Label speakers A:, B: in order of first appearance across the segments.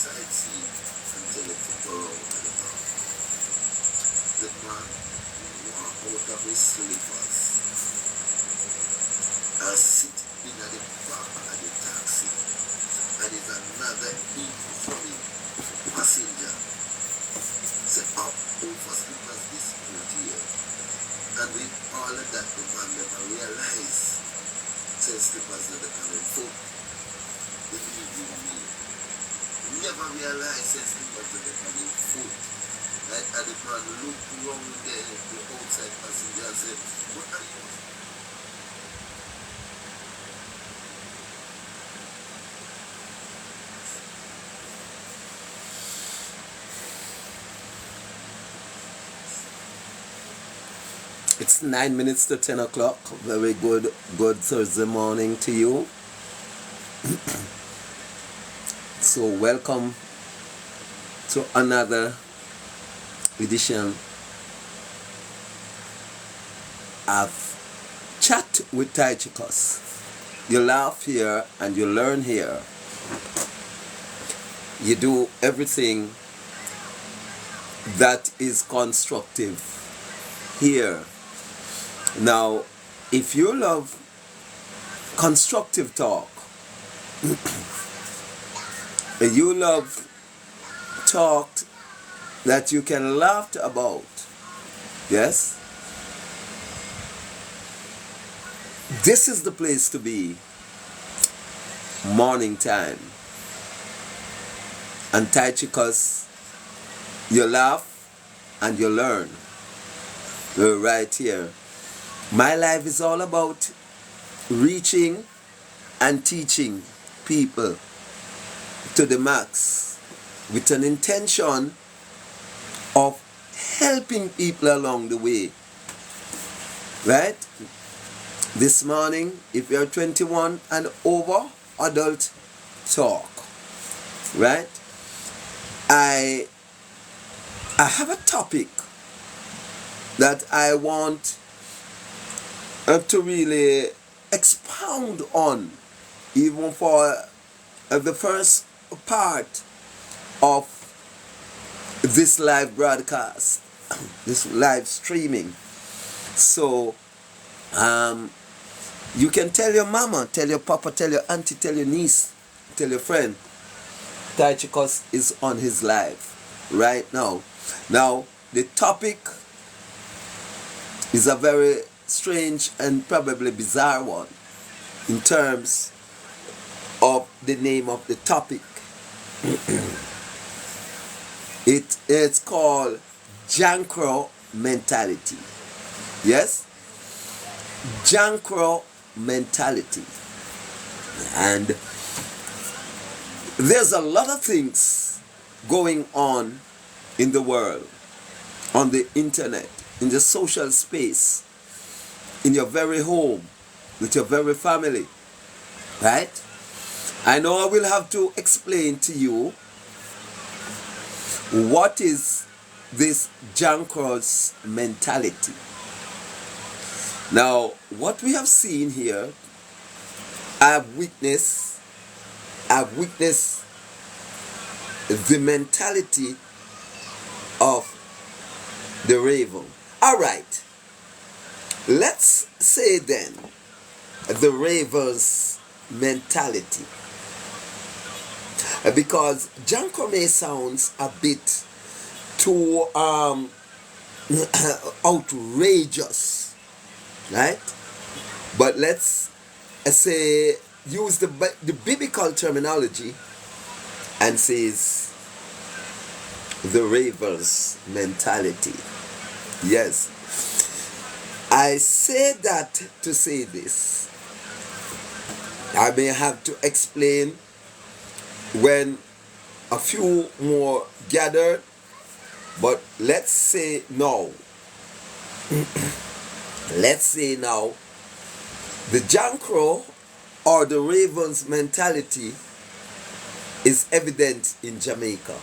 A: sightsee until the people out of the back. The man walk out of his slippers and sit in at the back of the taxi. And it's another incoming passenger. Say, up over slippers this boat here. And with all of that, the man never realized. Say slippers that are coming foot. The evening meal. Never realized say slippers that are coming foot. Like, and the man looked wrong there, the outside passenger and said, what are you? It's 9 minutes to 10 o'clock. Very good Thursday morning to you. So welcome to another edition of Chat with Tychicus. You laugh here and you learn here. You do everything that is constructive here. Now, if you love constructive talk, you love talk that you can laugh about, yes, this is the place to be. Morning time. And Tychicus, you laugh and you learn. You're right here. My life is all about reaching and teaching people to the max with an intention of helping people along the way. Right? This morning, if you're 21 and over, adult talk. Right? I have a topic that I want to really expound on, even for the first part of this live broadcast, this live streaming. So you can tell your mama, tell your papa, tell your auntie, tell your niece, tell your friend, Tychicus is on his live right now. Now, the topic is a very strange and probably bizarre one in terms of the name of the topic. It's called Jankro mentality. Yes? Jankro mentality. And there's a lot of things going on in the world, on the internet, in the social space, in your very home, with your very family, right? I know I will have to explain to you what is this Jankro's mentality. Now, what we have seen here, I've witnessed the mentality of the raven. All right. Let's say then the raven's mentality, because Jankro may sounds a bit too outrageous, right? But let's say use the biblical terminology and says the raven's mentality. Yes. I say that to say this. I may have to explain when a few more gathered, but let's say now. Let's say now, the Jankro or the raven's mentality is evident in Jamaica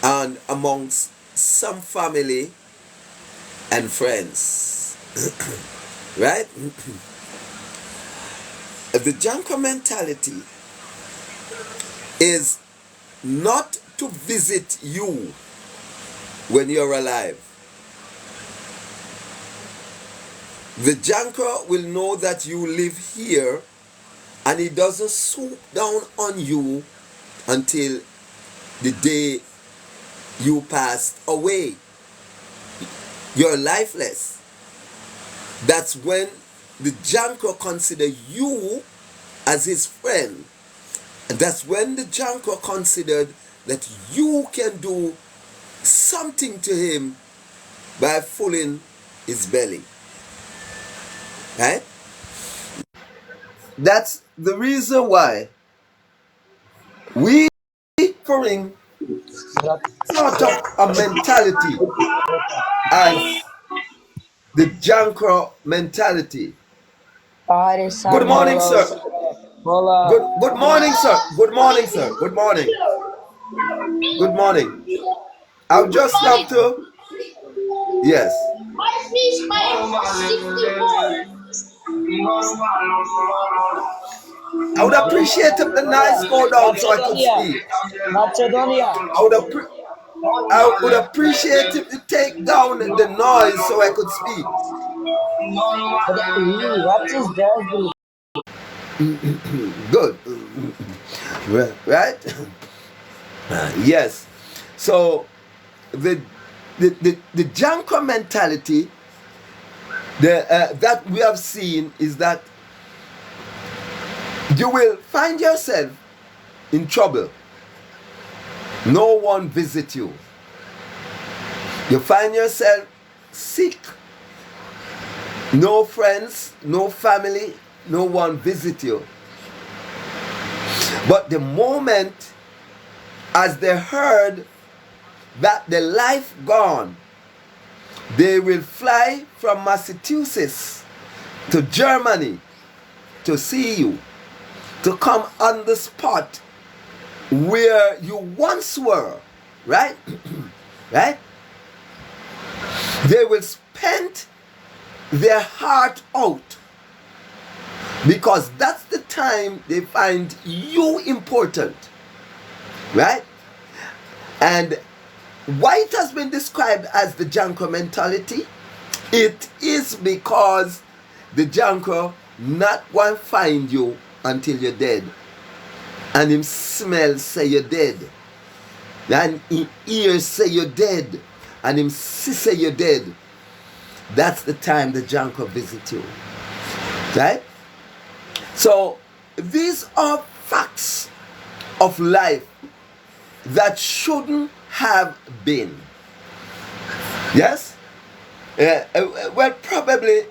A: and amongst some family and friends. Right? The Jankro mentality
B: is not to visit you when you're alive. The Janker will know that you live here, and he doesn't swoop down on you until the day you passed away. You're lifeless. That's when the Janker consider you as his friend. And that's when the Janker considered that you can do something to him by filling his belly. Right? That's the reason why we offering sort of a mentality as the Jankro mentality. Good morning, sir. Good morning, sir. Good morning, sir. Good morning. Good morning. I would just love to. Yes. I would appreciate if the noise go down so I could speak.
C: Macedonia.
B: I would appreciate if you take down the noise so I could speak.
C: What is that?
B: Good. Right? Yes. So the Janko mentality that we have seen is that you will find yourself in trouble. No one visits you. You find yourself sick. No friends, no family, no one visit you. But the moment as they heard that the life gone, they will fly from Massachusetts to Germany to see you, to come on the spot where you once were, right? Right? They will spend their heart out because that's the time they find you important, right? And why it has been described as the Janko mentality, it is because the Janko not one find you until you're dead, and him smell say you're dead, and him ear say you're dead, and him see say you're dead. That's the time the Janko visit you, right? So these are facts of life that shouldn't have been. Yes? Well, probably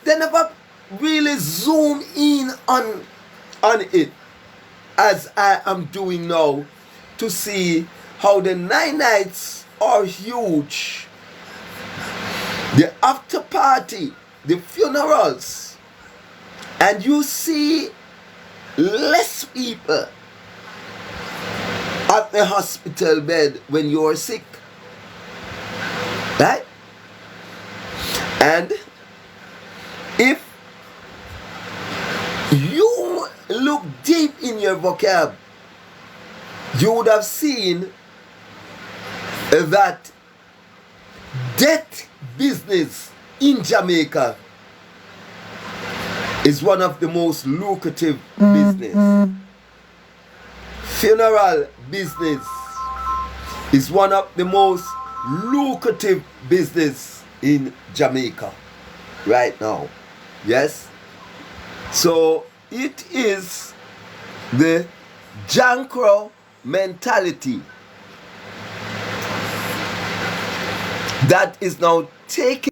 B: they never really zoom in on it as I am doing now to see how the 9 nights are huge. The after party, the funerals, and you see less people at the hospital bed when you're sick, right? And if you look deep in your vocab, you would have seen that death business in Jamaica is one of the most lucrative business. Funeral business is one of the most lucrative business in Jamaica right now. Yes? So it is the Jankro mentality that is now taking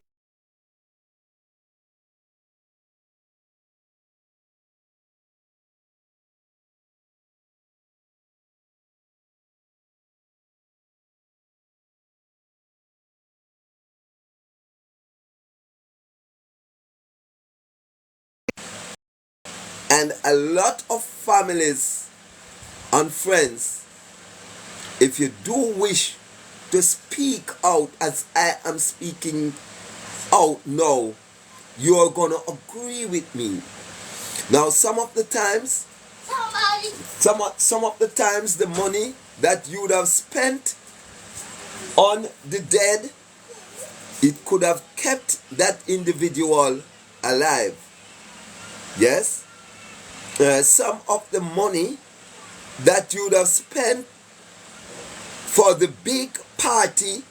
B: and a lot of families and friends, if you do wish to speak out as I am speaking out now, you are going to agree with me Now, some of the times, some of the times, the money that you would have spent on the dead, it could have kept that individual alive. Yes? Some of the money that you would have spent for the big party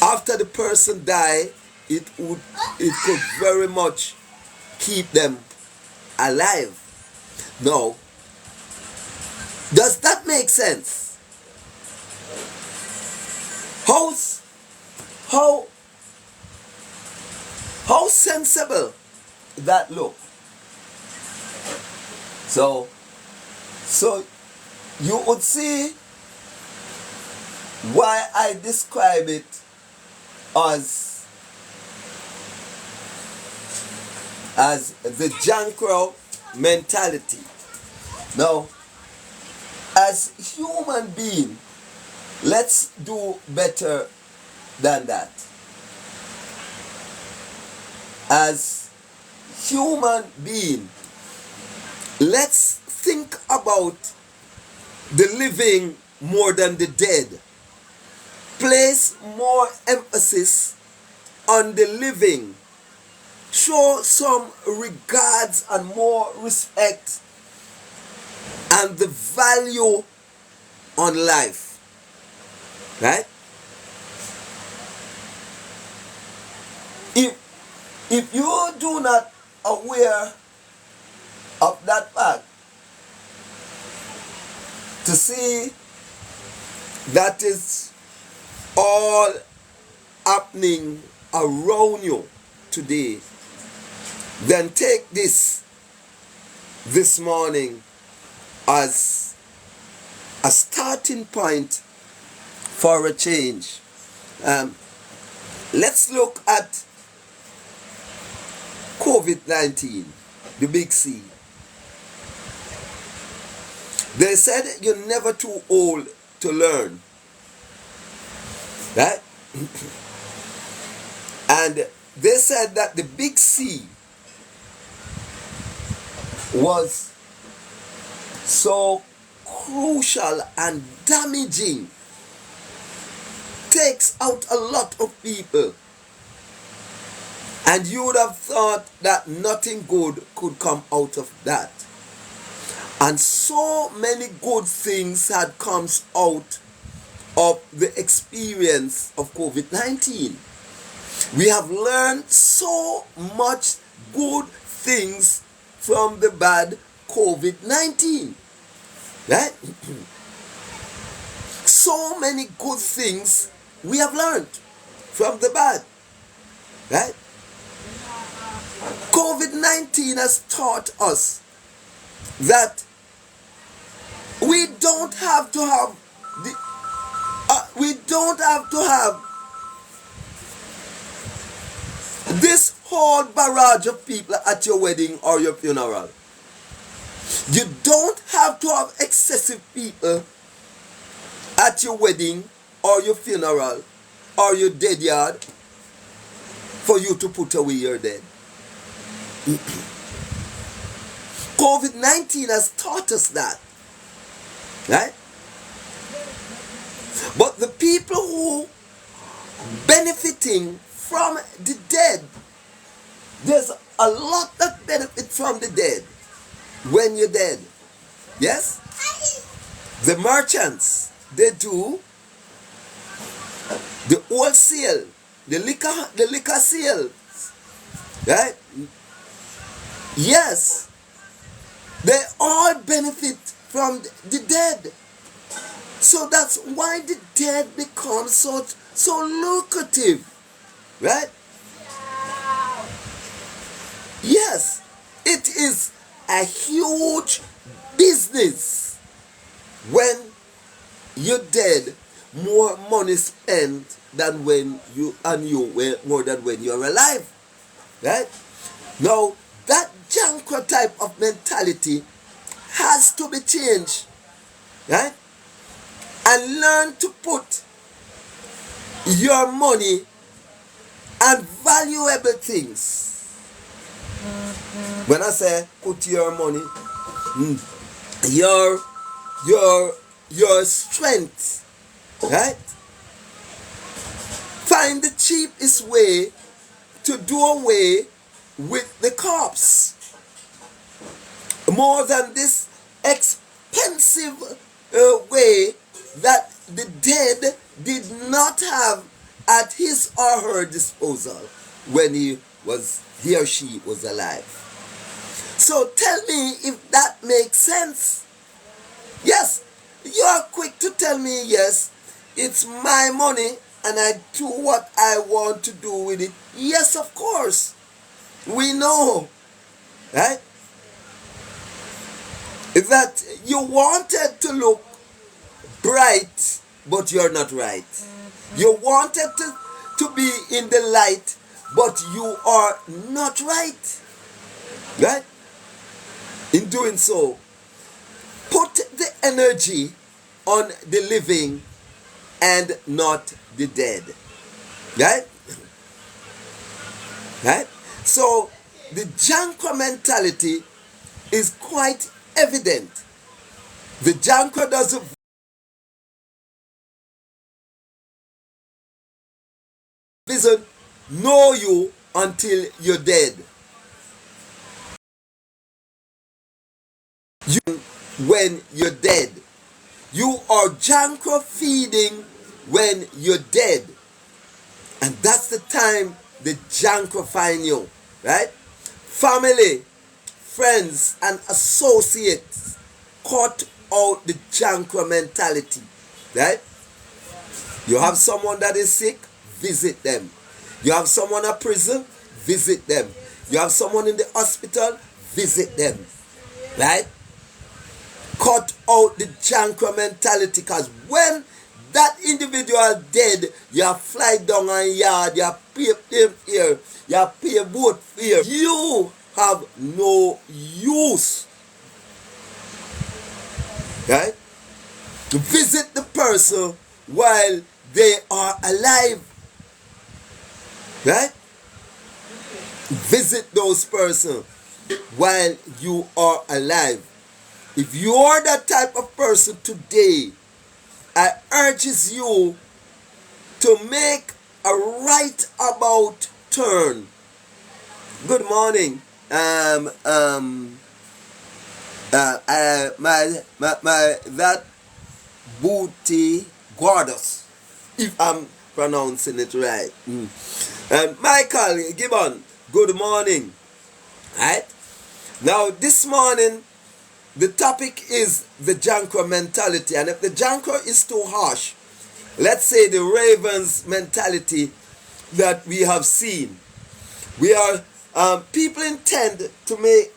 B: after the person died, it could very much keep them alive. No. Does that make sense? How sensible that look? So you would see why I describe it as the Jankro mentality. Now, as human being, let's do better than that. As human being, let's think about the living more than the dead. Place more emphasis on the living. Show some regards and more respect and the value on life. Right? If you do not aware of that fact, to see that is all happening around you today, then take this morning as a starting point for a change. Let's look at COVID-19, the big C. They said you're never too old to learn. Right? And they said that the big C was so crucial and damaging. Takes out a lot of people. And you would have thought that nothing good could come out of that. And so many good things had come out of the experience of COVID-19. We have learned so much good things from the bad COVID-19. Right? So many good things we have learned from the bad. Right? COVID-19 has taught us that we don't have to have this whole barrage of people at your wedding or your funeral. You don't have to have excessive people at your wedding or your funeral or your dead yard for you to put away your dead. COVID-19 has taught us that. Right? But the people who benefiting from the dead, there's a lot that benefit from the dead when you're dead. Yes? The merchants, they do. The wholesale, the liquor sales. Right? Yes. They all benefit from the dead. So that's why the dead becomes so lucrative. Right? Yes. It is a huge business. When you're dead, more money spent than when more than when you're alive. Right? Now, that Jankro type of mentality has to be changed. Right? And learn to put your money on valuable things. When I say put your money, your your strength, right? Find the cheapest way to do away with the corpse. More than this expensive way that the dead did not have at his or her disposal when he or she was alive. So tell me if that makes sense. Yes, you are quick to tell me, yes, it's my money and I do what I want to do with it. Yes, of course. We know, right? That you wanted to look bright, but you're not right. You wanted to be in the light, but you are not right. Right? In doing so, put the energy on the living and not the dead. Right? Right? So the Janko mentality is quite evident. The Janko doesn't know you until you're dead. When you're dead. You are Janko feeding when you're dead. And that's the time the Janko find you. Right? Family, friends, and associates cut out the Janko mentality. Right? You have someone that is sick, visit them. You have someone in prison, visit them. You have someone in the hospital, visit them. Right? Cut out the Janko mentality, because when that individual dead, you fly down and yard, you pay them here, you pay both here. You have no use. Right? To visit the person while they are alive. Right? Visit those persons while you are alive. If you are that type of person today, I urges you to make a right about turn. Good morning. That booty goddess, if I'm pronouncing it right. And Michael Gibbon, good morning. Right? Now this morning, the topic is the Janko mentality. And if the Janko is too harsh, let's say the Ravens mentality that we have seen. We are people intend to make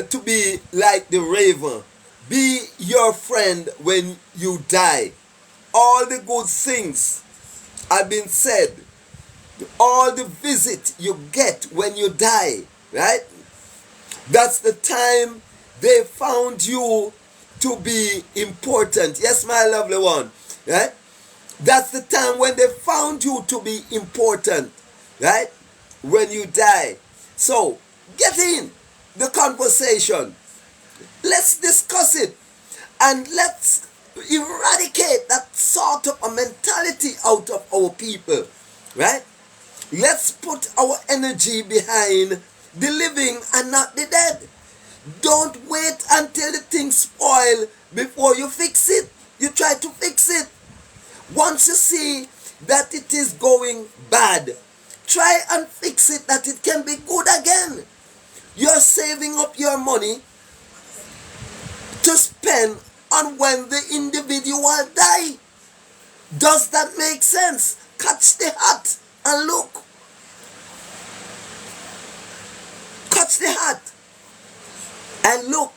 B: to be like the raven. Be your friend when you die. All the good things have been said. All the visit you get when you die, right? That's the time they found you to be important. Yes, my lovely one, right? That's the time when they found you to be important, right? When you die. So, get in the conversation. Let's discuss it. And let's eradicate that sort of a mentality out of our people, right? Let's put our energy behind the living and not the dead. Don't wait until the thing spoil before you fix it. You try to fix it. Once you see that it is going bad, try and fix it that it can be good again. You're saving up your money to spend on when the individual die. Does that make sense? Catch the hat and look. Catch the hat and look.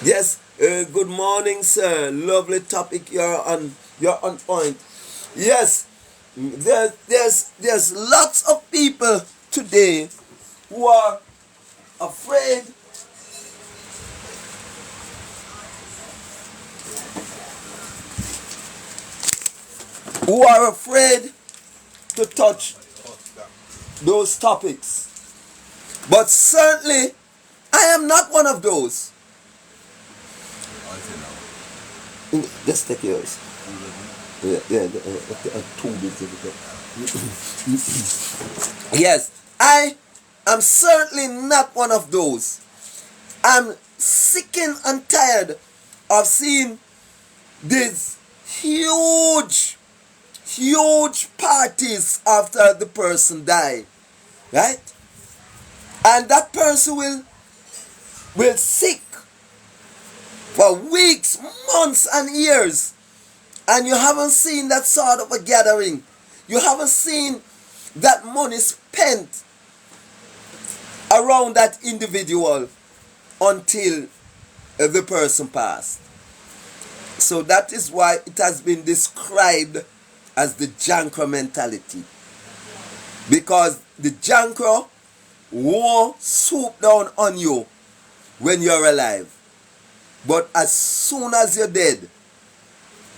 B: Yes, good morning, sir. Lovely topic. You're on point. Yes, there's lots of people today who are afraid to touch those topics. But certainly, I am not one of those. Just take yours. Yes, I am certainly not one of those. I'm sick and tired of seeing these huge parties after the person died, right? And that person will sick for weeks, months, and years, and you haven't seen that sort of a gathering. You haven't seen that money spent around that individual until the person passed. So that is why it has been described as the Jankro mentality, because the Jankro won't swoop down on you when you're alive, but as soon as you're dead,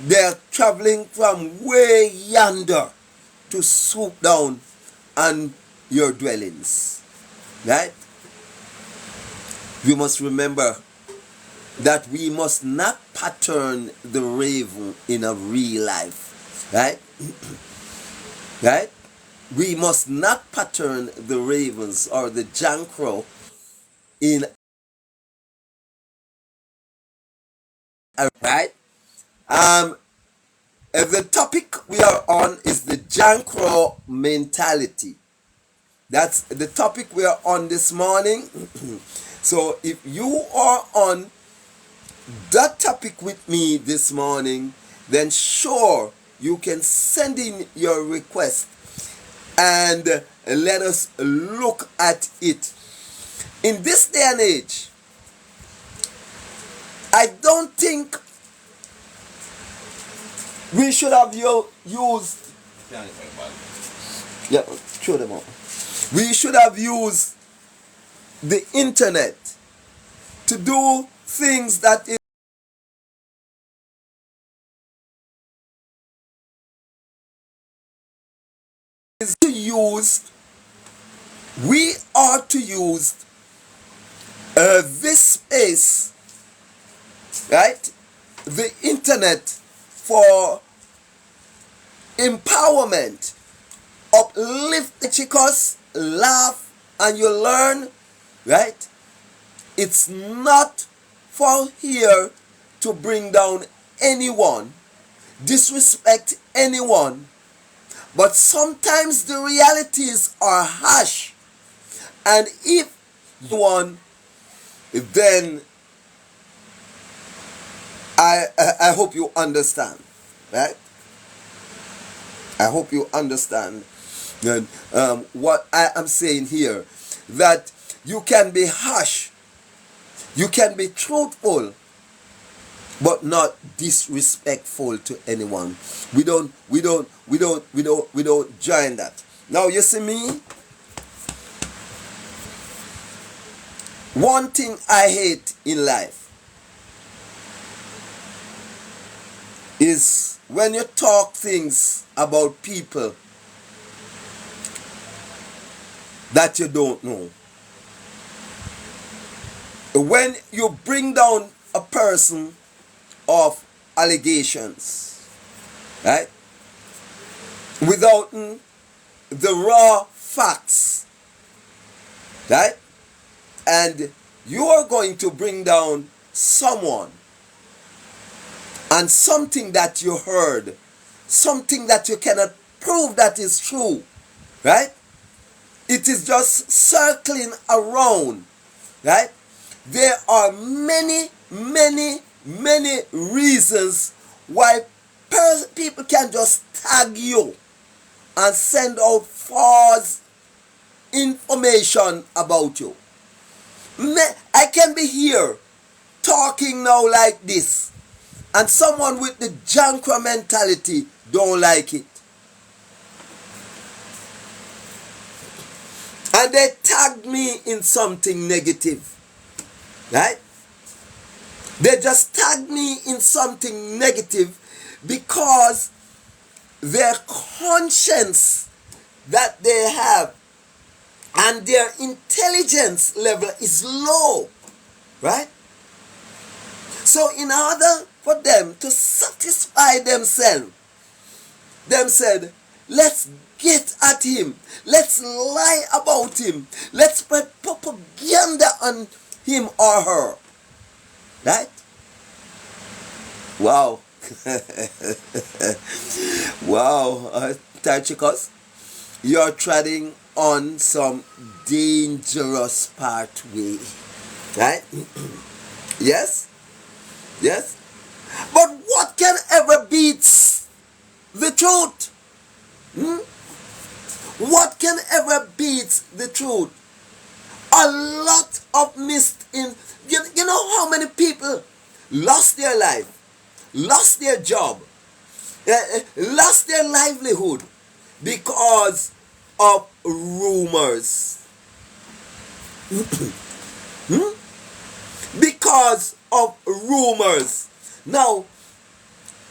B: they're traveling from way yonder to swoop down on your dwellings, right? We must remember that we must not pattern the raven in a real life, right? Right? We must not pattern the ravens or the jankro in a right. The topic we are on is the jankro mentality. That's the topic we are on this morning. So if you are on that topic with me this morning, then sure, you can send in your request and let us look at it. In this day and age, I don't think we should have used. Yeah, show them out. We should have used the internet to do things that is to use. We are to use this space, right? The internet for empowerment, uplift chicos, laugh and you learn, right? It's not for here to bring down anyone, disrespect anyone, but sometimes the realities are harsh, and if you want, then I hope you understand, right? I hope you understand what I am saying here, that you can be harsh, you can be truthful, but not disrespectful to anyone. We don't join that. Now you see me, one thing I hate in life is when you talk things about people that you don't know. When you bring down a person of allegations, right, without the raw facts, right, and you are going to bring down someone and something that you heard, something that you cannot prove that is true, right? It is just circling around, right? There are many reasons why people can just tag you and send out false information about you. I can be here talking now like this, and someone with the Jankra mentality don't like it, and they tag me in something negative, right? They just tag me in something negative because their conscience that they have and their intelligence level is low, right? So in order for them to satisfy themselves, them said, let's get at him, let's lie about him, let's spread propaganda on him or her, right? Wow. Wow, Tychicus, you're treading on some dangerous pathway, right? Yes, yes. But what can ever beat the truth? What can ever beat the truth? A lot of missed in. You know how many people lost their life, lost their job, lost their livelihood because of rumors. Because of rumors. Now,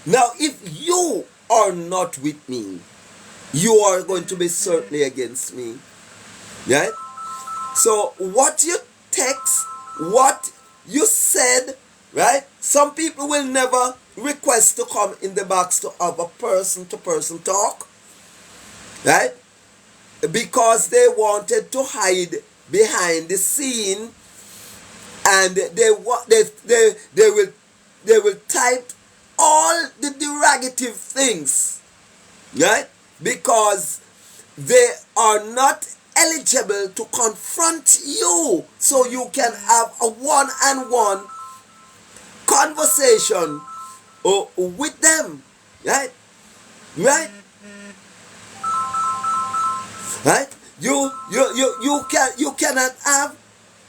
B: if you are not with me, you are going to be certainly against me. Right? So what you text, what you said, right? Some people will never request to come in the box to have a person-to-person talk, right? Because they wanted to hide behind the scene, and they will type all the derogative things, right? Because they are not eligible to confront you, so you can have a one-on-one conversation with them, right? Right? Right? You cannot have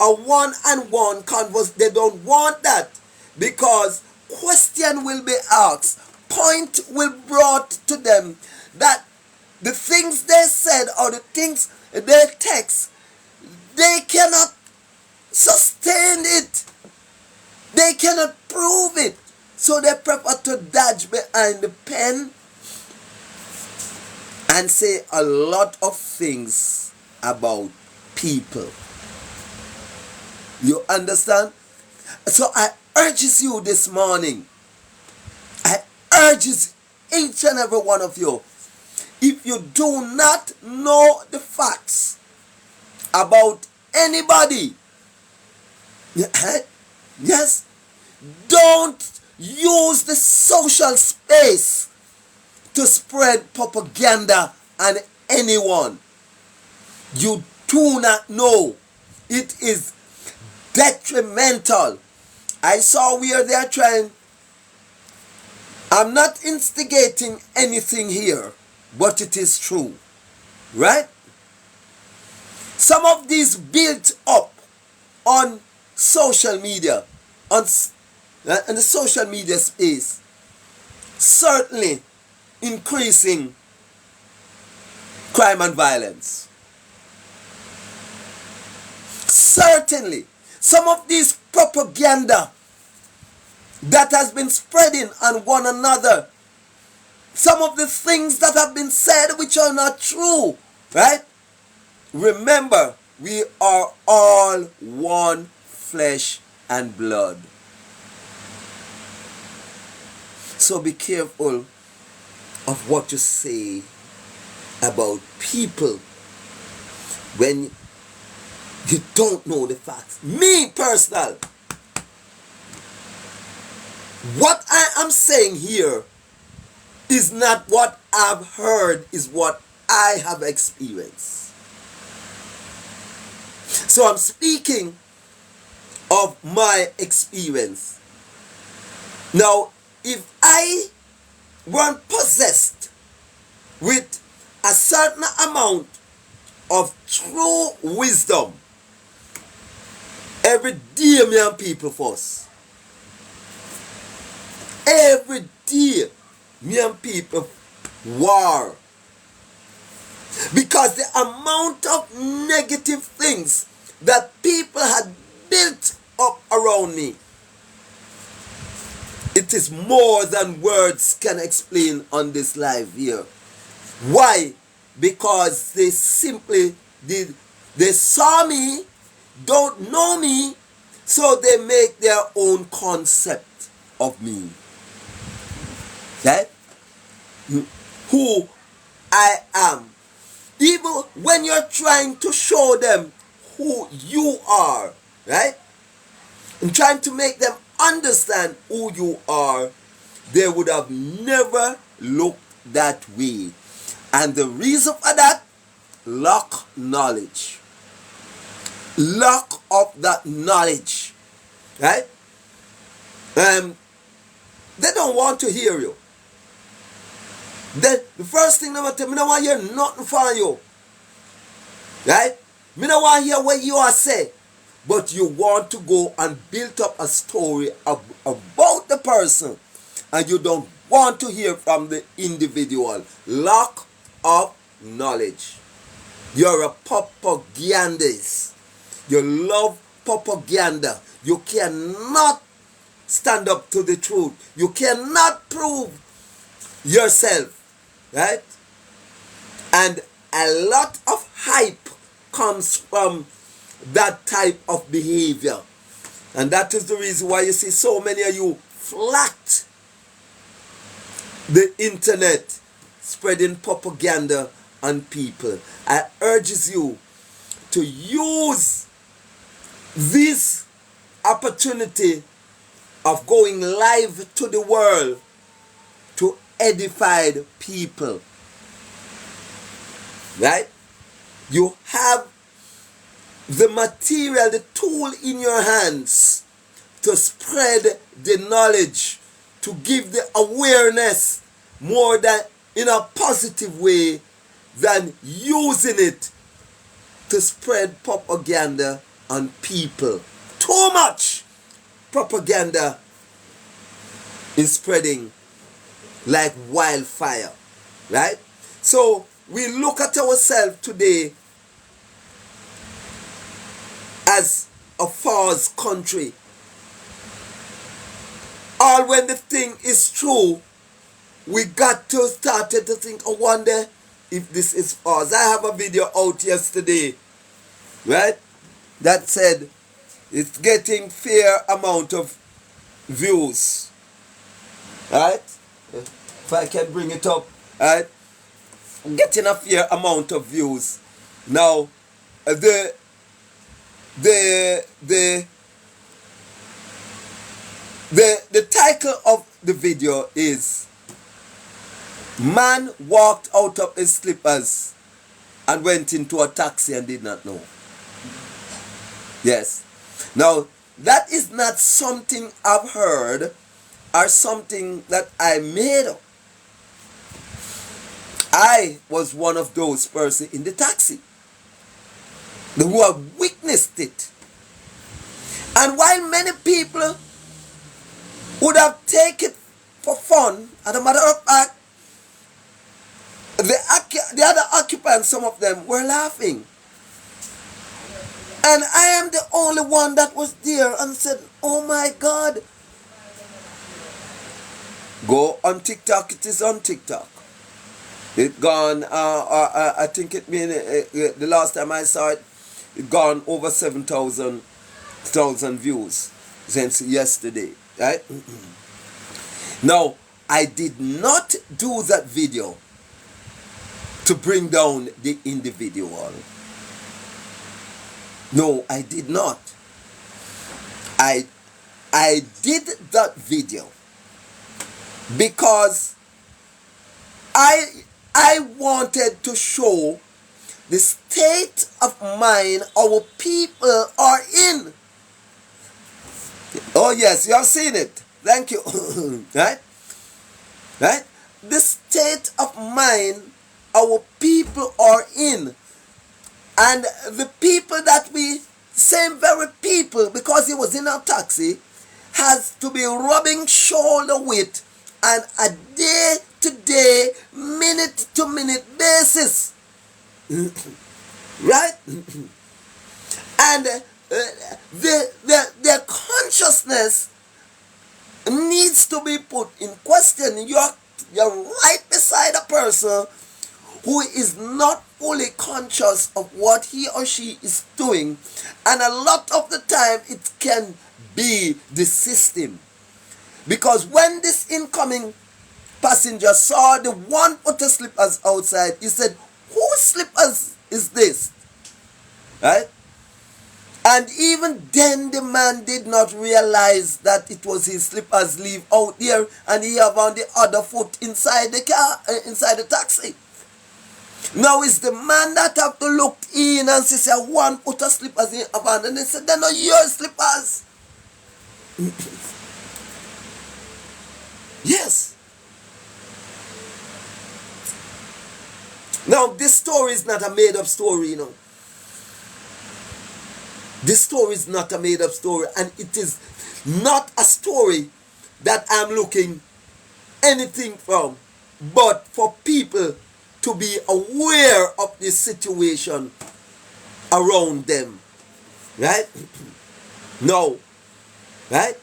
B: a one-on-one conversation. They don't want that, because question will be asked, point will be brought to them, that the things they said or the things they text, they cannot sustain it. They cannot prove it. So they prefer to dodge behind the pen and say a lot of things about people. You understand? So I urge you this morning, I urge each and every one of you, if you do not know the facts about anybody, yes, don't use the social space to spread propaganda on anyone you do not know. It is detrimental. I saw where they are trying. I'm not instigating anything here, but it is true, right? Some of these built up on social media, on the social media space, certainly increasing crime and violence. Certainly, some of these propaganda that has been spreading on one another, some of the things that have been said which are not true, right? Remember, we are all one flesh and blood. So be careful of what you say about people when you don't know the facts. Me personal, what I am saying here is not what I've heard, is what I have experienced. So I'm speaking of my experience. Now, if I weren't possessed with a certain amount of true wisdom, every day me and people fuss. Every day me and people war. Because the amount of negative things that people had built up around me, it is more than words can explain on this live here. Why? Because they simply did They saw me, don't know me, so they make their own concept of me. Right? Who I am. Even when you're trying to show them who you are, right? And trying to make them understand who you are, they would have never looked that way. And the reason for that, lack knowledge. Lack of that knowledge. Right? They don't want to hear you. Then the first thing they want to tell me, I don't want to hear nothing from you. Right? I don't want to hear what you are saying. But you want to go and build up a story about the person. And you don't want to hear from the individual. Lack of knowledge. You're a propagandist. You love propaganda. You cannot stand up to the truth. You cannot prove yourself. Right? And a lot of hype comes from that type of behavior. And that is the reason why you see so many of you flat the internet spreading propaganda on people. I urge you to use this opportunity of going live to the world to edify the people. Right? You have the material, the tool in your hands to spread the knowledge, to give the awareness more than in a positive way than using it to spread propaganda on people. Too much propaganda is spreading like wildfire, right? So we look at ourselves today as a false country. All when the thing is true, we got to start to think, I wonder if this is false. I have a video out yesterday, right, that said it's getting fair amount of views, right? If I can bring it up, right? Getting a fair amount of views. Now, the title of the video is "Man walked out of his slippers and went into a taxi and did not know." Yes. Now, that is not something I've heard or something that I made up. I was one of those persons in the taxi who have witnessed it. And while many people would have taken it for fun, as a matter of fact, the other occupants, some of them, were laughing. And I am the only one that was there and said, oh my God. Go on TikTok, it is on TikTok. It gone, I think it mean, the last time I saw it, it gone over 7,000 views since yesterday, right? Now, I did not do that video to bring down the individual. No, I did not. I did that video because I wanted to show the state of mind our people are in. Oh yes, you have seen it. Thank you. Right? Right? The state of mind our people are in. And the people that same very people, because he was in a taxi, has to be rubbing shoulder with on a day-to-day, minute-to-minute basis. Right? And their consciousness needs to be put in question. You're right beside a person who is not fully conscious of what he or she is doing, and a lot of the time it can be the system. Because when this incoming passenger saw the one put of slippers outside, he said, whose slippers is this? Right? And even then the man did not realize that it was his slippers leave out there, and he have on the other foot inside the car, inside the taxi. Now it's the man that have to look in and say, one put of slippers in a van, and they said, they're not your slippers. Yes. Now this story is not a made up story, you know. This story is not a made up story, and it is not a story that I'm looking anything from, but for people to be aware of the situation around them. Right? No. Right?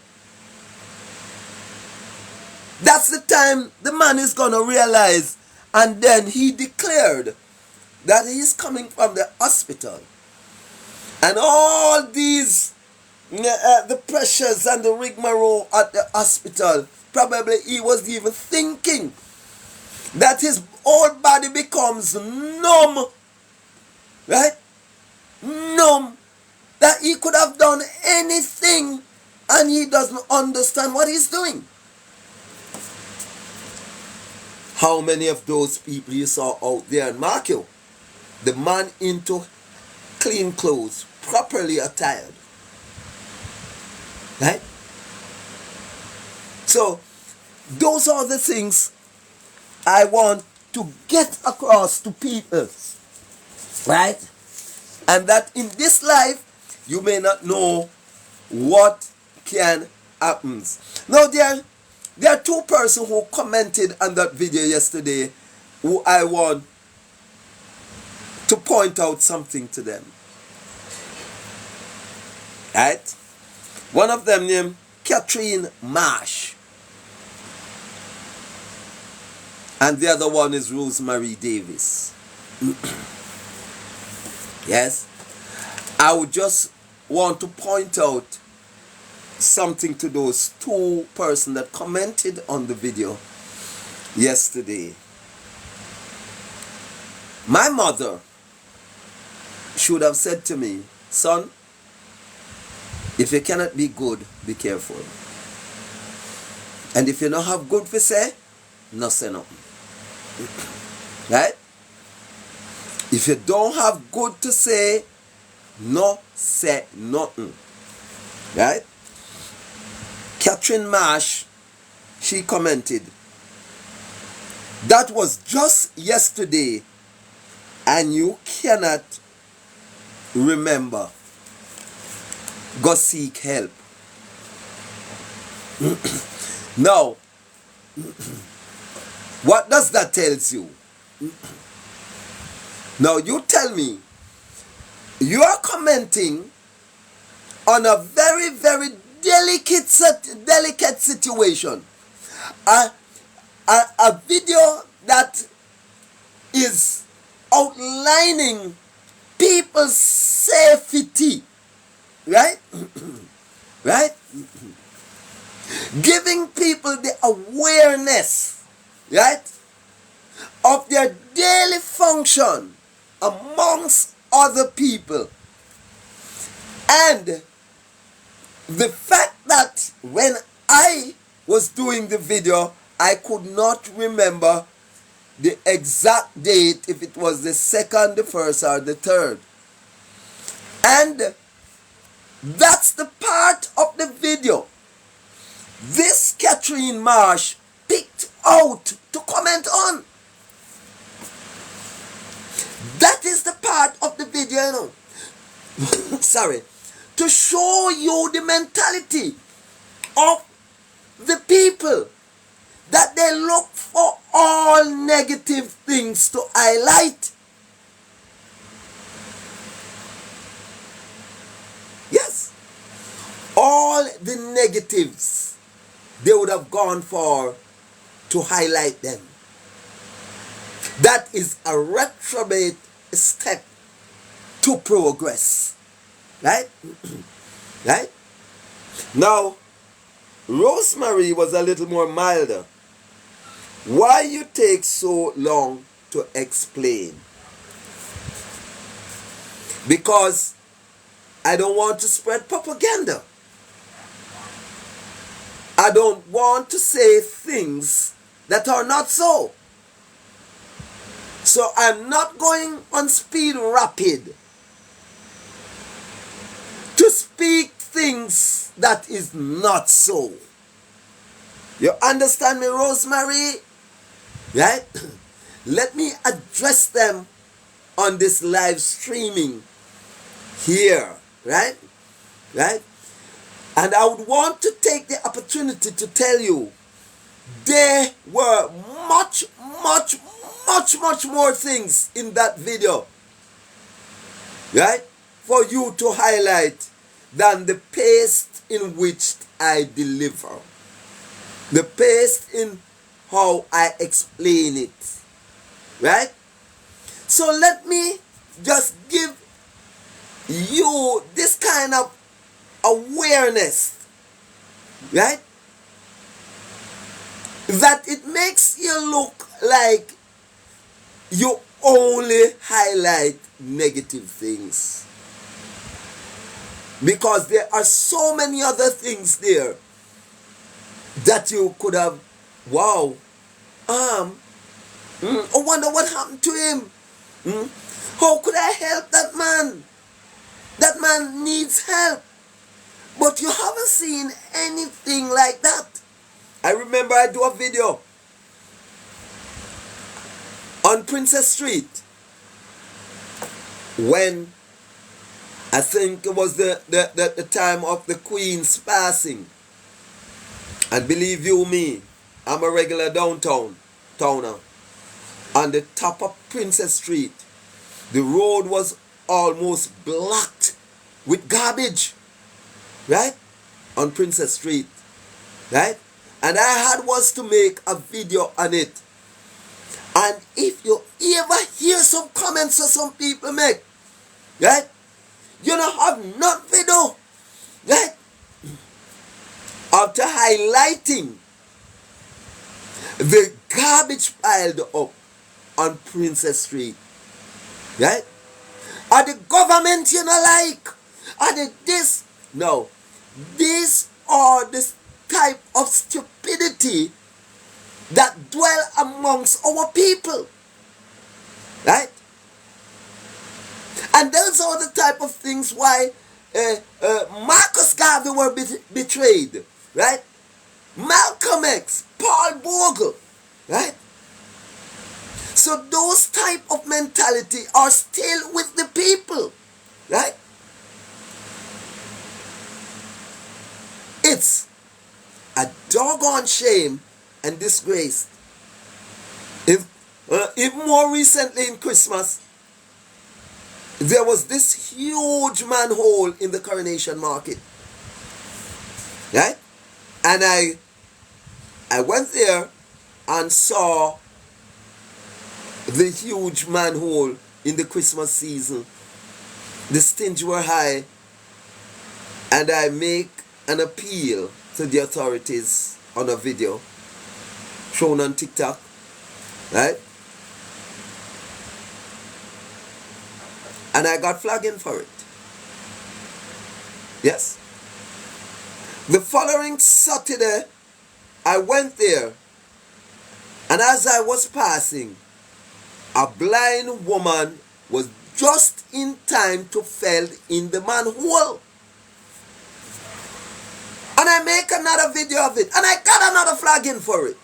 B: That's the time the man is going to realize, and then he declared that he's coming from the hospital. And all these, the pressures and the rigmarole at the hospital, probably he was even thinking that his whole body becomes numb, right? Numb, that he could have done anything and he doesn't understand what he's doing. How many of those people you saw out there? And mark you, the man into clean clothes, properly attired. Right? So, those are the things I want to get across to people. Right? And that in this life, you may not know what can happen. Now, there are two persons who commented on that video yesterday who I want to point out something to them. Right? One of them named Catherine Marsh. And the other one is Rosemary Davis. Yes? I would just want to point out something to those two persons that commented on the video yesterday. My mother should have said to me, son, if you cannot be good, be careful. And if you don't have good to say, no say nothing. Right? If you don't have good to say, no say nothing. Right? Catherine Marsh, she commented, that was just yesterday and you cannot remember. Go seek help. Now, what does that tell you? Now you tell me, you are commenting on a very, very delicate situation. A video that is outlining people's safety. Right? Right? Giving people the awareness, right, of their daily function amongst other people. And the fact that when I was doing the video, I could not remember the exact date, if it was the 2nd, the 1st, or the 3rd. And that's the part of the video this Catherine Marsh picked out to comment on. That is the part of the video, you know. Sorry. To show you the mentality of the people, that they look for all negative things to highlight. Yes. All the negatives they would have gone for to highlight them. That is a retrograde step to progress. Right? Right? Now, Rosemary was a little more milder. Why you take so long to explain? Because I don't want to spread propaganda. I don't want to say things that are not so. So I'm not going on speed rapid to speak things that is not so. You understand me, Rosemary? Right? Let me address them on this live streaming here. Right? Right? And I would want to take the opportunity to tell you there were much more things in that video, right, for you to highlight than the pace in which I deliver, the pace in how I explain it, right? So let me just give you this kind of awareness, right, that it makes you look like you only highlight negative things, because there are so many other things there that you could have, wow, I wonder what happened to him. How could I help that man? That man needs help. But you haven't seen anything like that. I remember I do a video on Princess Street when I think it was the time of the Queen's passing. And believe you me, I'm a regular towner. On the top of Princess Street, the road was almost blocked with garbage, right? On Princess Street, right? And I had was to make a video on it. And if you ever hear some comments that some people make, right? You don't have nothing to do, right? After highlighting the garbage piled up on Princess Street, right? Are the government you know like? Are the this? No. These are the type of stupidity that dwell amongst our people, right? And those are the type of things why Marcus Garvey were betrayed, right? Malcolm X, Paul Bogle, right? So those type of mentality are still with the people, right? It's a doggone shame and disgrace. If more recently in Christmas, there was this huge manhole in the Coronation Market, right? And I went there and saw the huge manhole in the Christmas season. The stench were high, and I make an appeal to the authorities on a video shown on TikTok, right? And I got flagging for it. Yes. The following Saturday, I went there, and as I was passing, a blind woman was just in time to fall in the manhole. And I make another video of it, and I got another flagging for it.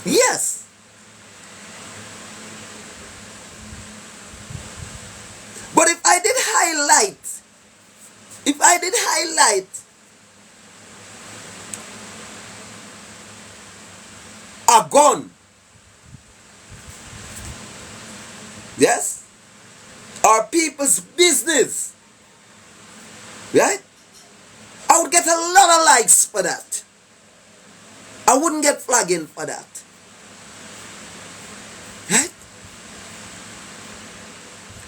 B: Yes. But if I did highlight a gun, yes, or people's business, right, I would get a lot of likes for that. I wouldn't get flagging for that. Right?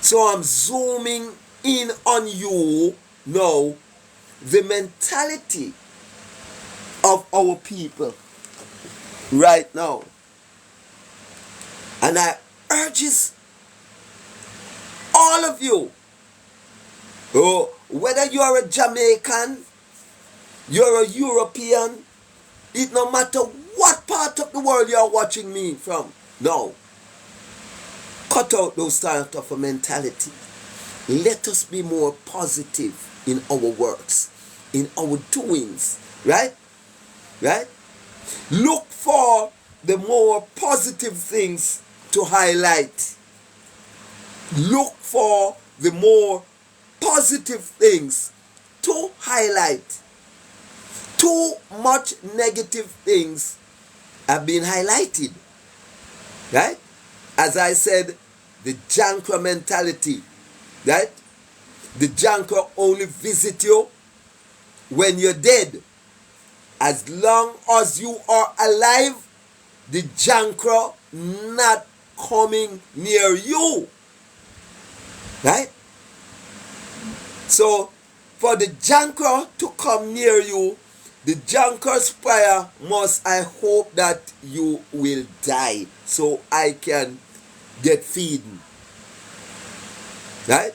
B: So I'm zooming in on you now, the mentality of our people right now. And I urges all of you, whether you are a Jamaican, you're a European, it no matter what part of the world you are watching me from, no. Cut out those types of a mentality. Let us be more positive in our works, in our doings, right? Right? Look for the more positive things to highlight. Look for the more positive things to highlight. Too much negative things have been highlighted. Right? As I said, the Jankra mentality. Right? The Jankra only visit you when you're dead. As long as you are alive, the Jankra not coming near you. Right? So, for the Jankra to come near you, the Jankra's prayer must, I hope that you will die so I can get feeding. Right?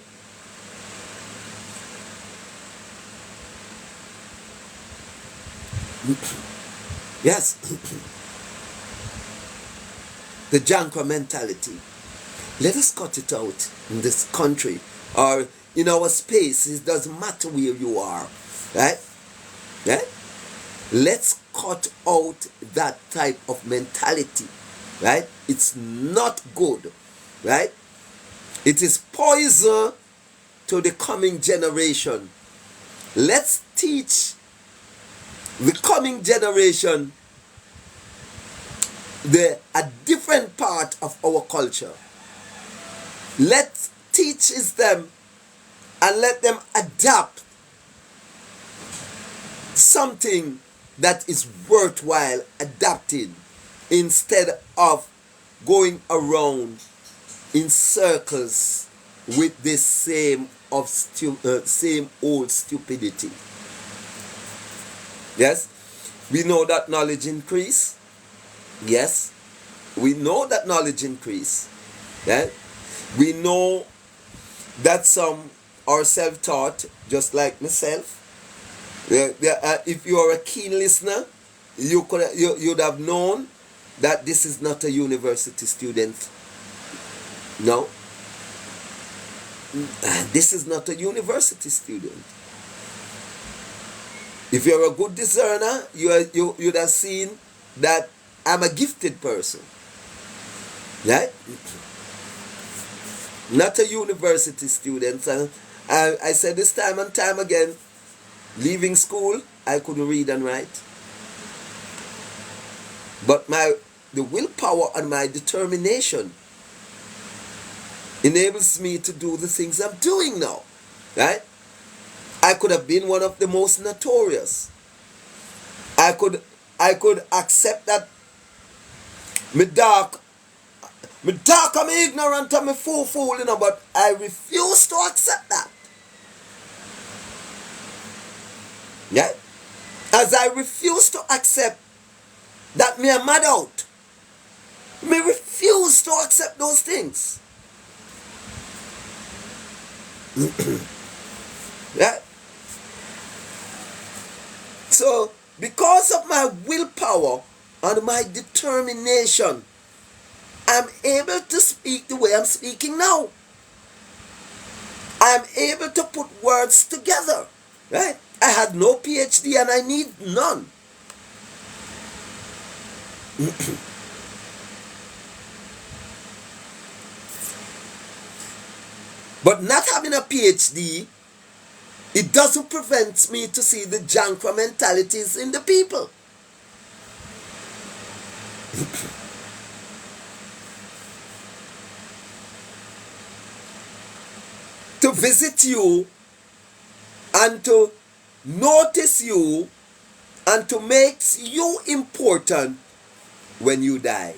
B: Yes. The Jankra mentality. Let us cut it out in this country or in our space. It doesn't matter where you are. Right? Right? Let's cut out that type of mentality. Right? It's not good. Right? It is poison to the coming generation. Let's teach the coming generation a different part of our culture. Let's teach them and let them adapt something that is worthwhile adapting instead of going around in circles with this same old stupidity. Yes, we know that knowledge increase. Yes, we know that knowledge increase. Yeah? We know that some are self-taught, just like myself. If you are a keen listener, you'd have known that this is not a university student. No. This is not a university student. If you're a good discerner, you'd have seen that I'm a gifted person. Right? Not a university student. And I said this time and time again, leaving school, I couldn't read and write. But the willpower and my determination enables me to do the things I'm doing now. Right? I could have been one of the most notorious. I could accept that me dark, I'm ignorant, I'm a fool, you know, but I refuse to accept that. Yeah? As I refuse to accept that me am mad out. Me refuse to accept those things. Yeah? So, because of my willpower and my determination, I'm able to speak the way I'm speaking now. I'm able to put words together. Right? I had no PhD and I need none. But not having a PhD, it doesn't prevent me to see the Jankra mentalities in the people. To visit you and to notice you and to make you important when you die.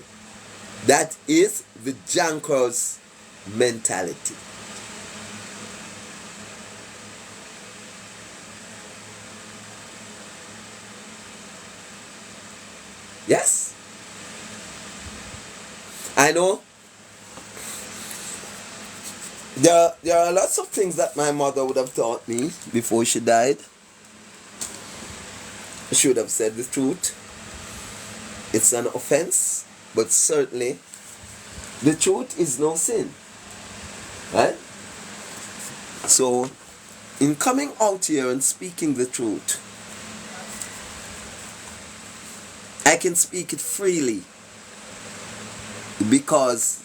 B: That is the Janker's mentality. Yes, I know there are lots of things that my mother would have taught me before she died. She would have said the truth. It's an offense, but certainly the truth is no sin. Right? So, in coming out here and speaking the truth, I can speak it freely because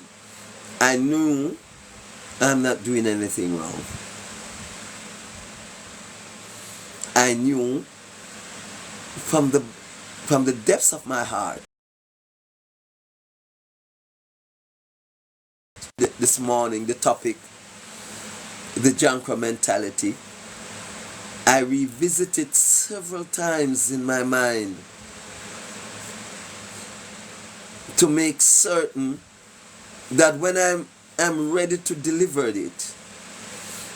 B: I knew I'm not doing anything wrong. I knew from the depths of my heart. This morning, the topic, the Janker mentality, I revisited several times in my mind to make certain that when I'm ready to deliver it,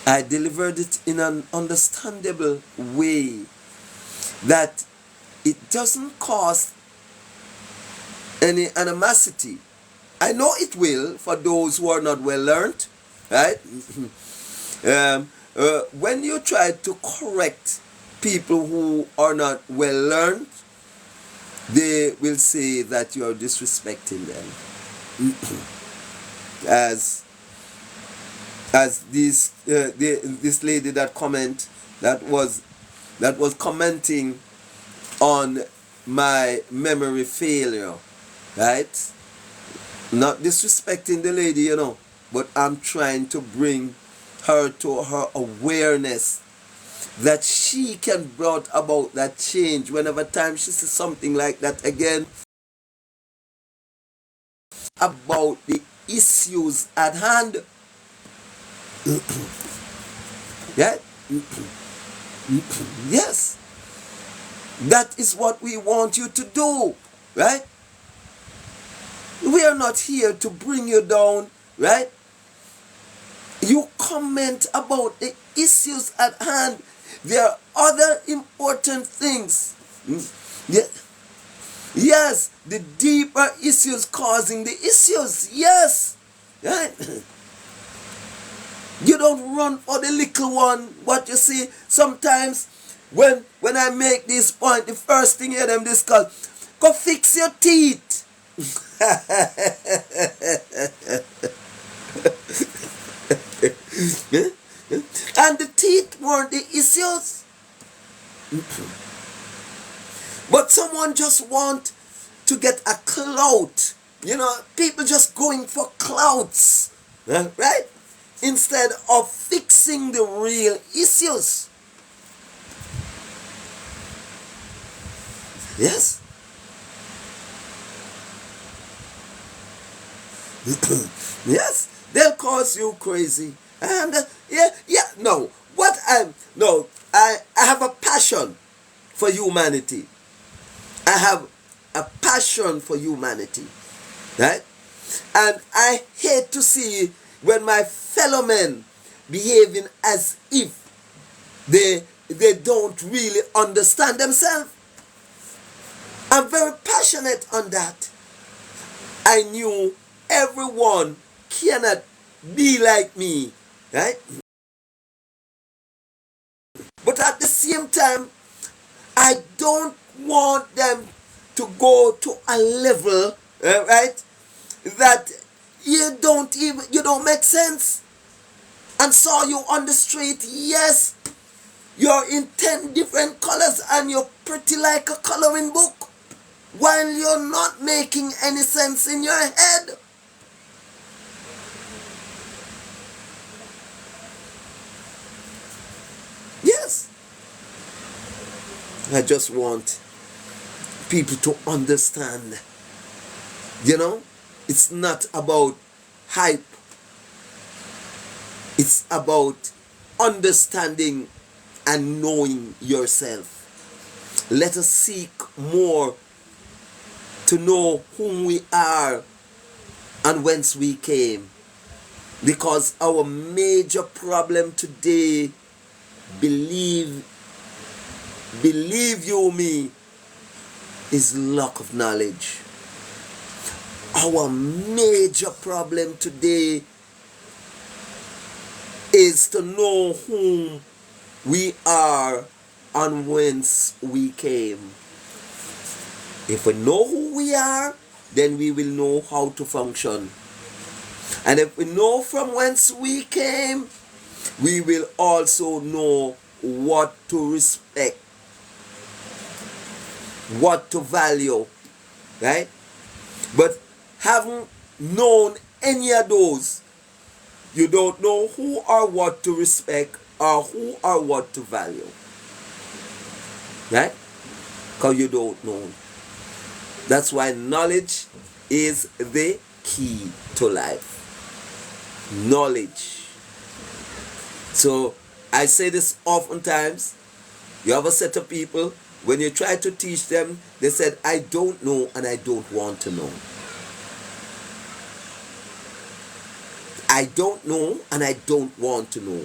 B: I delivered it in an understandable way that it doesn't cause any animosity. I know it will for those who are not well learned, right? When you try to correct people who are not well learned, they will say that you are disrespecting them. As this lady that was commenting on my memory failure, right? Not disrespecting the lady, but I'm trying to bring her to her awareness that she can brought about that change whenever time she sees something like that again about the issues at hand. Yeah? Yes. That is what we want you to do, right? We are not here to bring you down, right? You comment about the issues at hand. There are other important things. Yeah. Yes, the deeper issues causing the issues. Yes. Right? You don't run for the little one. What you see, sometimes when I make this point, the first thing you hear them discuss, go fix your teeth. And the teeth weren't the issues. But someone just want to get a clout. People just going for clouts. Right? Instead of fixing the real issues. Yes? Yes, they'll cause you crazy. And I have a passion for humanity. I have a passion for humanity, right? And I hate to see when my fellow men behaving as if they don't really understand themselves. I'm very passionate on that. I knew everyone cannot be like me, right? But at the same time, I don't want them to go to a level, right, that you don't make sense. And saw you on the street, yes, you're in 10 different colors and you're pretty like a coloring book, while you're not making any sense in your head. Yes. I just want people to understand, it's not about hype. It's about understanding and knowing yourself. let us seek more to know whom we are and whence we came. Because our major problem today, believe you me, is lack of knowledge. Our major problem today is to know whom we are and whence we came. If we know who we are, then we will know how to function. And if we know from whence we came, we will also know what to respect, what to value, right? But having known any of those, you don't know who or what to respect or who or what to value, right? Because you don't know. That's why knowledge is the key to life. Knowledge. So I say this oftentimes. You have a set of people, when you try to teach them, they said, I don't know and I don't want to know. I don't know and I don't want to know.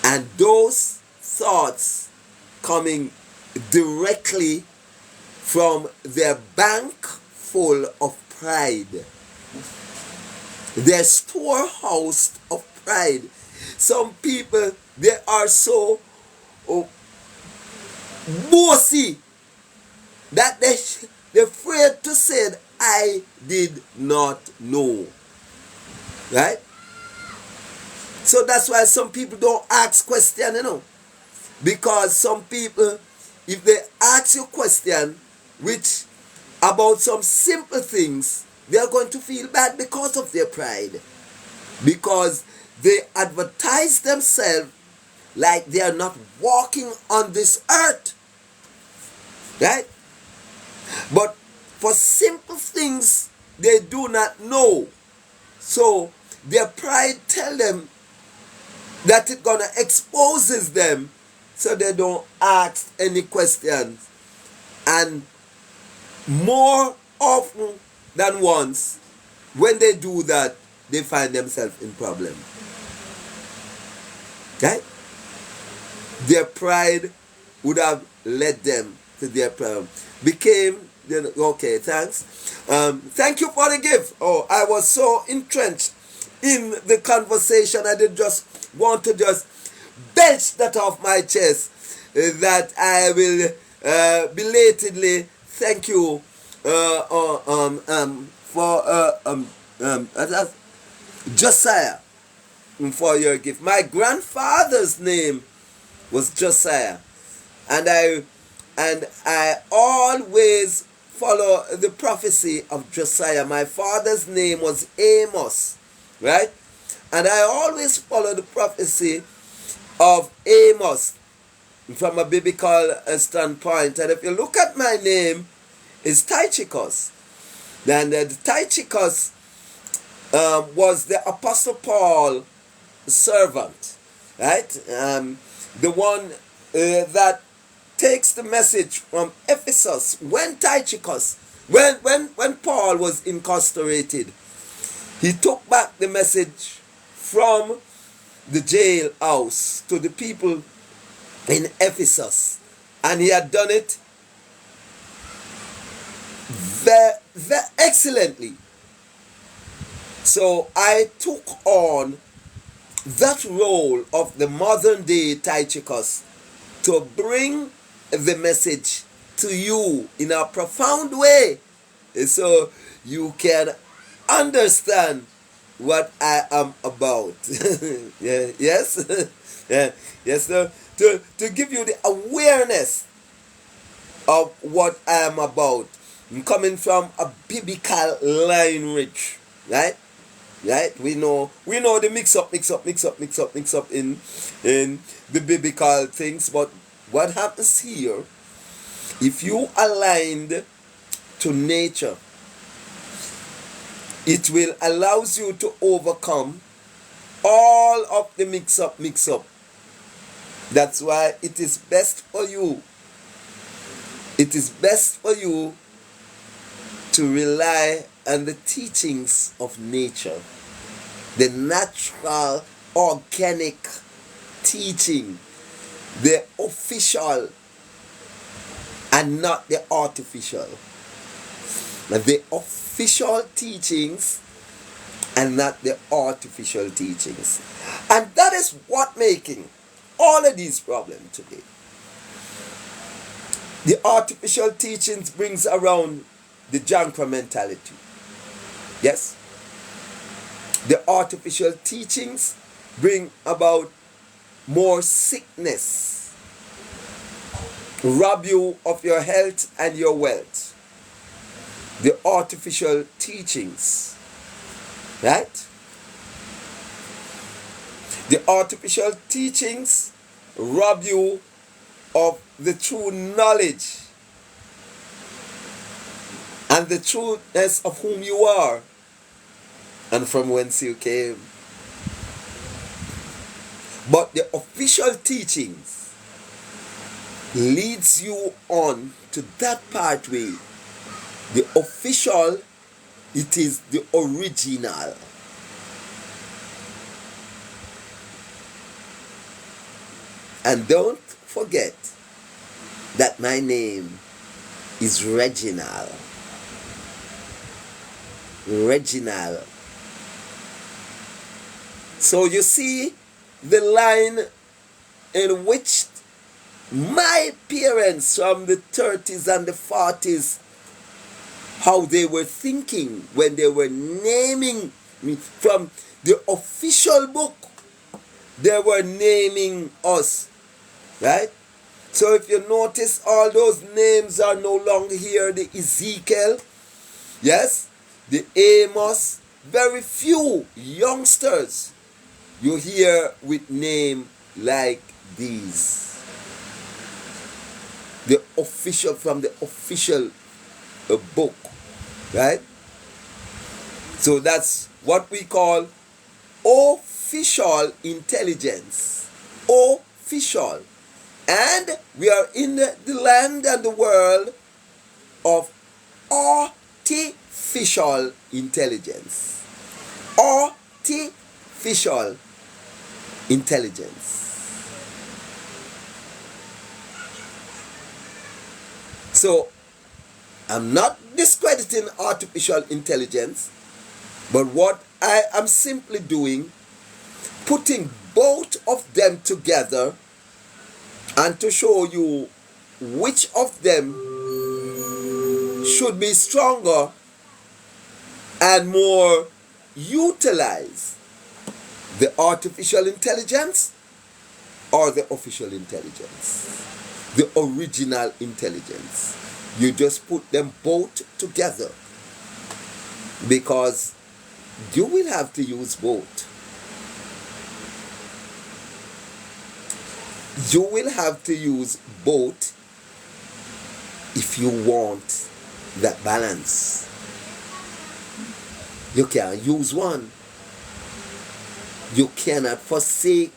B: And those thoughts coming directly from their bank full of pride, their storehouse of pride. Some people, they are so bossy that they're afraid to say, I did not know. Right? So that's why some people don't ask questions, Because some people, if they ask you a question, which about some simple things, they are going to feel bad because of their pride. Because they advertise themselves like they are not walking on this earth. Right? But for simple things, they do not know. So their pride tell them that it gonna exposes them, so they don't ask any questions. And more often than once, when they do that, they find themselves in problem. Right? Their pride would have led them to their problem. Okay, thanks. Thank you for the gift. Oh, I was so entrenched in the conversation, I did just want to just belch that off my chest, that I will belatedly thank you for Josiah, for your gift. My grandfather's name was Josiah, and I always follow the prophecy of Josiah. My father's name was Amos, right? And I always follow the prophecy of Amos from a biblical standpoint. And if you look at my name, it's Tychicus. Then the Tychicus was the Apostle Paul's servant, right? The one that takes the message from Ephesus when Tychicus, when Paul was incarcerated, he took back the message from the jail house to the people in Ephesus, and he had done it very excellently. So I took on that role of the modern day Tychicus to bring the message to you in a profound way, so you can understand what I am about. Yeah, yes, yeah, yes, sir. To give you the awareness of what I am about. I'm coming from a biblical line, Rich, right? Right? We know the mix up in the biblical things, but what happens here, if you aligned to nature, it will allows you to overcome all of the mix up. That's why it is best for you it is best for you to rely on the teachings of nature, the natural, organic teaching, the official and not the artificial. The official teachings and not the artificial teachings. And that is what making all of these problems today. The artificial teachings brings around the Jankra mentality. Yes? The artificial teachings bring about more sickness, rob you of your health and your wealth. The artificial teachings, right? The artificial teachings rob you of the true knowledge and the trueness of whom you are and from whence you came. But the official teachings leads you on to that pathway. The official, it is the original. And don't forget that my name is Reginald. Reginald. So you see the line in which my parents from the 30s and the 40s, how they were thinking when they were naming me from the official book, they were naming us, right? So if you notice, all those names are no longer here. The Ezekiel, yes, the Amos, very few youngsters you hear with name like these. The official, from the official book, right? So that's what we call official intelligence. Official. And we are in the land and the world of artificial intelligence. Artificial intelligence. So, I'm not discrediting artificial intelligence, but what I am simply doing, putting both of them together and to show you which of them should be stronger and more utilized, the artificial intelligence or the official intelligence, the original intelligence. You just put them both together because you will have to use both. You will have to use both if you want that balance. You can't use one. You cannot forsake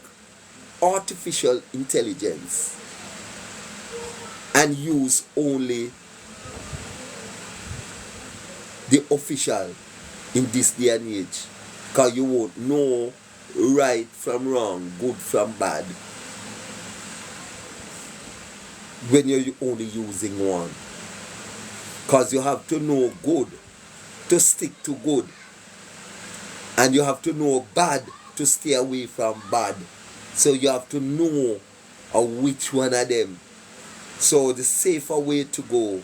B: artificial intelligence and use only the official in this day and age, because you won't know right from wrong, good from bad, when you're only using one. Because you have to know good to stick to good, and you have to know bad to stay away from bad. So you have to know which one of them. So the safer way to go